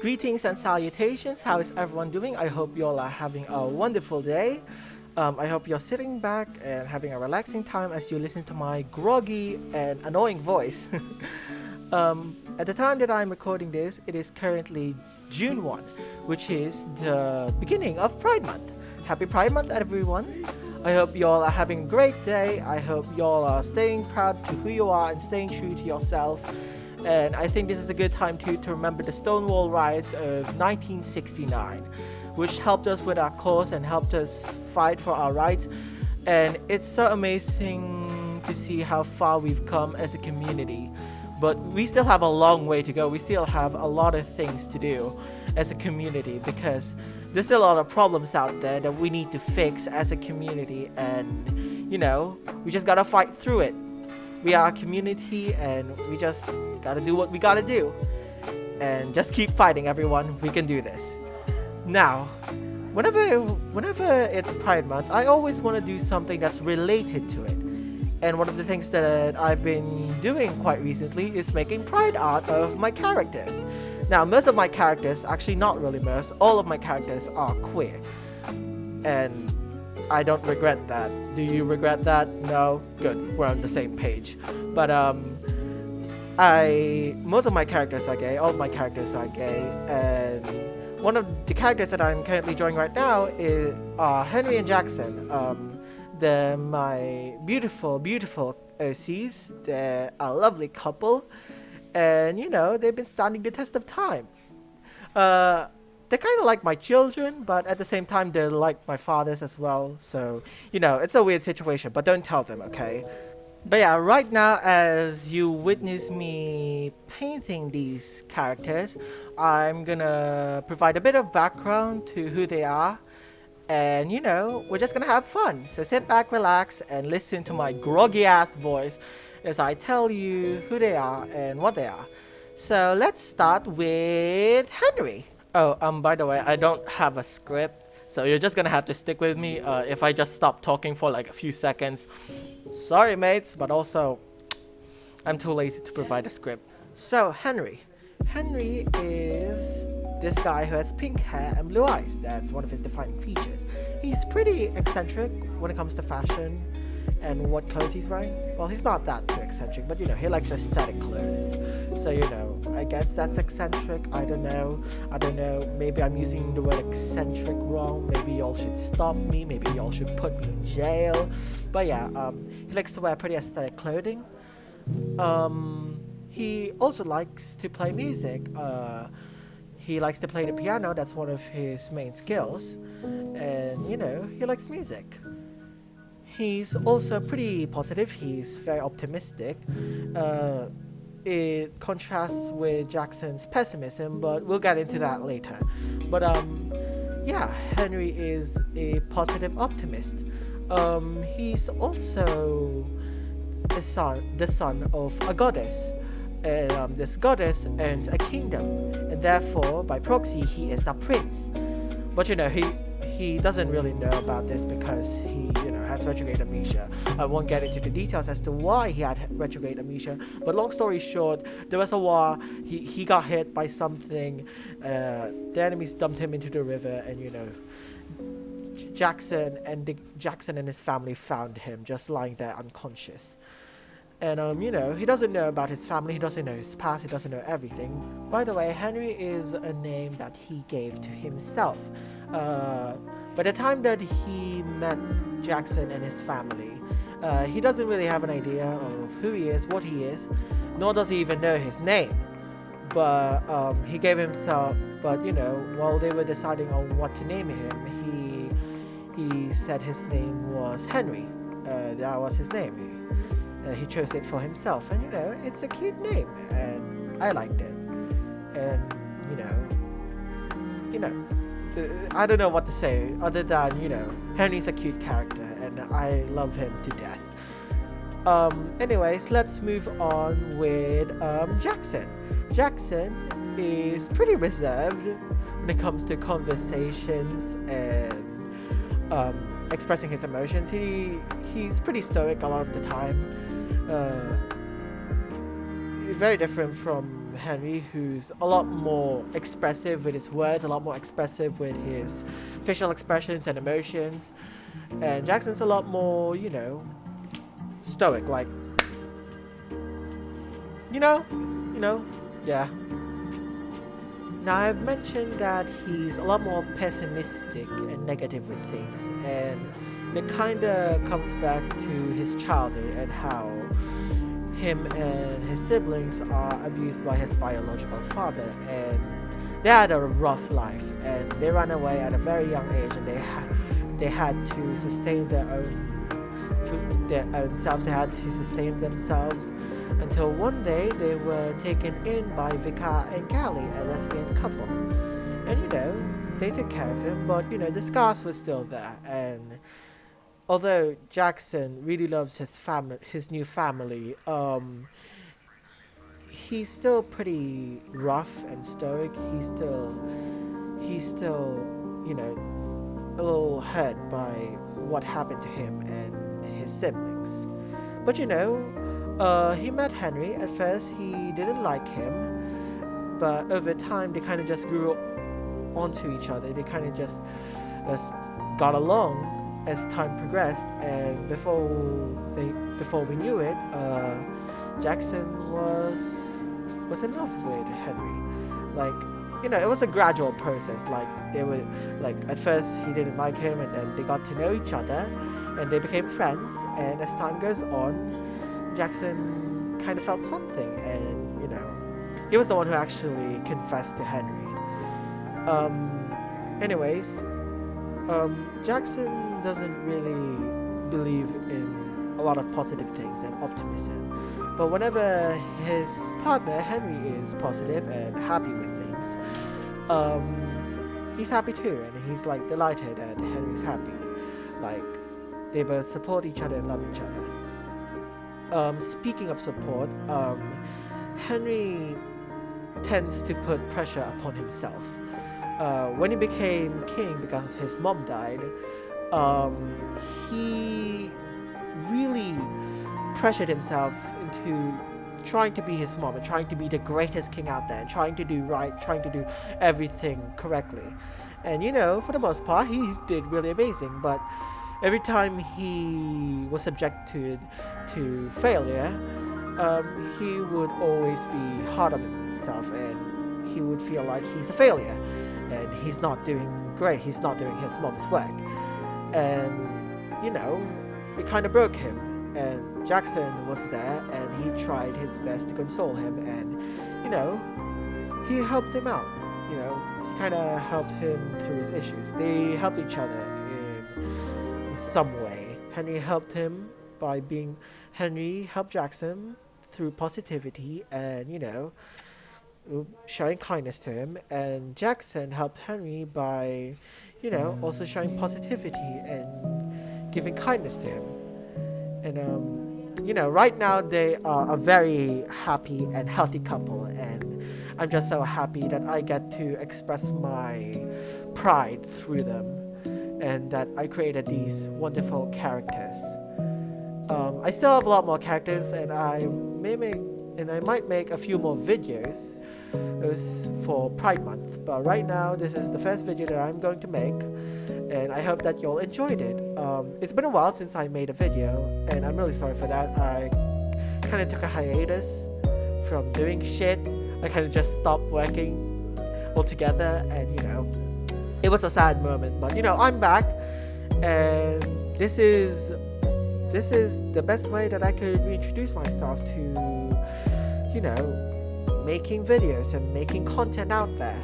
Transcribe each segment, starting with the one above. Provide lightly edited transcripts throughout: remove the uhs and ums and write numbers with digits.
Greetings and salutations. How is everyone doing? I hope you all are having a wonderful day. I hope you're sitting back and having a relaxing time as you listen to my groggy and annoying voice. At the time that I'm recording this, it is currently June 1, which is the beginning of Pride Month. Happy Pride Month, everyone. I hope you all are having a great day. I hope you all are staying proud to who you are and staying true to yourself. And I think this is a good time to remember the Stonewall riots of 1969, which helped us with our cause and helped us fight for our rights. And it's so amazing to see how far we've come as a community. But we still have a long way to go. We still have a lot of things to do as a community because there's still a lot of problems out there that we need to fix as a community. And, we just gotta fight through it. We are a community and we just gotta do what we gotta do. And just keep fighting, everyone. We can do this. Now, whenever it's Pride Month, I always want to do something that's related to it. And one of the things that I've been doing quite recently is making pride art of my characters. Now, most of my characters, actually not really most, all of my characters are queer. And I don't regret that. Do you regret that? No? Good. We're on the same page. But most of my characters are gay. All of my characters are gay. And one of the characters that I'm currently drawing right now is Henry and Jackson. They're my beautiful, beautiful OCs. They're a lovely couple. And, they've been standing the test of time. They're kind of like my children, but at the same time, they're like my fathers as well. So, it's a weird situation, but don't tell them, okay? But yeah, right now, as you witness me painting these characters, I'm gonna provide a bit of background to who they are. And, we're just gonna have fun. So sit back, relax, and listen to my groggy ass voice as I tell you who they are and what they are. So let's start with Henry. Oh, by the way, I don't have a script, so you're just gonna have to stick with me if I just stop talking for like a few seconds. Sorry, mates, but also, I'm too lazy to provide a script. So, Henry. Henry is this guy who has pink hair and blue eyes. That's one of his defining features. He's pretty eccentric when it comes to fashion and what clothes he's wearing. Well, he's not that too eccentric, but he likes aesthetic clothes. So, I guess that's eccentric. I don't know. Maybe I'm using the word eccentric wrong. Maybe y'all should stop me. Maybe y'all should put me in jail. But yeah, he likes to wear pretty aesthetic clothing. He also likes to play music. He likes to play the piano. That's one of his main skills. And, he likes music. He's also pretty positive. He's very optimistic. It contrasts with Jackson's pessimism, but we'll get into that later. But yeah, Henry is a positive optimist. He's also the son of a goddess. And this goddess owns a kingdom, and therefore, by proxy, he is a prince. But he doesn't really know about this because he has retrograde amnesia. I won't get into the details as to why he had retrograde amnesia, but long story short, there was a war. He got hit by something. The enemies dumped him into the river, and Jackson and his family found him just lying there unconscious. And he doesn't know about his family, he doesn't know his past, he doesn't know everything. By the way, Henry is a name that he gave to himself. By the time that he met Jackson and his family, he doesn't really have an idea of who he is, what he is, nor does he even know his name. But he gave himself, while they were deciding on what to name him, he said his name was Henry. That was his name. He chose it for himself, and it's a cute name, and I liked it. And I don't know what to say other than Henry's a cute character, and I love him to death. Anyways, let's move on with Jackson. Jackson is pretty reserved when it comes to conversations and expressing his emotions. He's pretty stoic a lot of the time. Very different from Henry, who's a lot more expressive with his words, a lot more expressive with his facial expressions and emotions. And Jackson's a lot more, stoic, like, yeah. Now, I've mentioned that he's a lot more pessimistic and negative with things, and it kind of comes back to his childhood and how him and his siblings are abused by his biological father, and they had a rough life, and they ran away at a very young age, and they had to sustain their own selves. They had to sustain themselves until one day they were taken in by Vika and Callie, a lesbian couple. And they took care of him, but the scars were still there. And although Jackson really loves his new family, he's still pretty rough and stoic. He's still a little hurt by what happened to him and his siblings. But he met Henry. At first he didn't like him, but over time they kind of just grew onto each other. They kind of just got along as time progressed, and before we knew it, Jackson was in love with Henry. Like, it was a gradual process. Like, they were at first he didn't like him, and then they got to know each other and they became friends, and as time goes on, Jackson kind of felt something, and he was the one who actually confessed to Henry. Jackson doesn't really believe in a lot of positive things and optimism, but whenever his partner Henry is positive and happy with things, he's happy too, and he's delighted that Henry's happy. Like, they both support each other and love each other. Speaking of support, Henry tends to put pressure upon himself. When he became king, because his mom died, he really pressured himself into trying to be his mom and trying to be the greatest king out there and trying to do right, trying to do everything correctly. And for the most part, he did really amazing, but every time he was subjected to failure, he would always be hard on himself, and he would feel like he's a failure and he's not doing great, he's not doing his mom's work. And it kind of broke him, and Jackson was there and he tried his best to console him, and he helped him out. He kind of helped him through his issues. They helped each other in some way. Henry helped Jackson through positivity and showing kindness to him, and Jackson helped Henry by also showing positivity and giving kindness to him. And right now they are a very happy and healthy couple, and I'm just so happy that I get to express my pride through them, and that I created these wonderful characters. I still have a lot more characters, and I might make a few more videos for Pride Month. But right now, this is the first video that I'm going to make, and I hope that you all enjoyed it. It's been a while since I made a video, and I'm really sorry for that. I kind of took a hiatus from doing shit. I kind of just stopped working altogether, and it was a sad moment. But I'm back, and this is the best way that I could reintroduce myself to making videos and making content out there.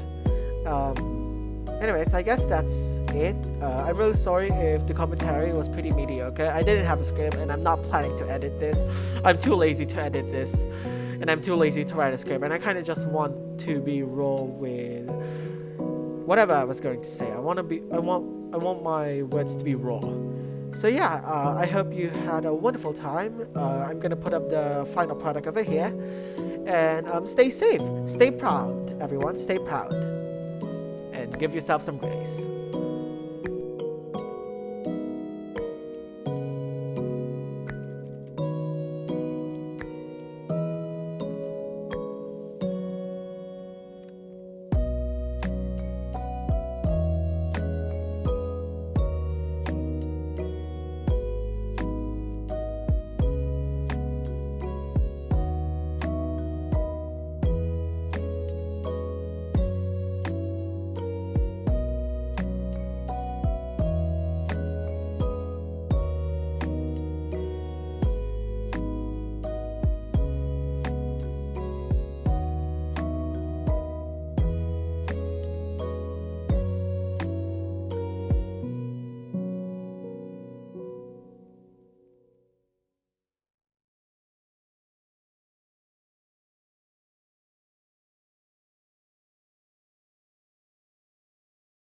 Anyways, I guess that's it. I'm really sorry if the commentary was pretty mediocre. I didn't have a script, and I'm not planning to edit this. I'm too lazy to edit this, and I'm too lazy to write a script, and I kind of just want to be raw with whatever I was going to say. I want my words to be raw. So yeah, I hope you had a wonderful time. I'm gonna put up the final product over here, and stay safe, stay proud, everyone, stay proud, and give yourself some grace.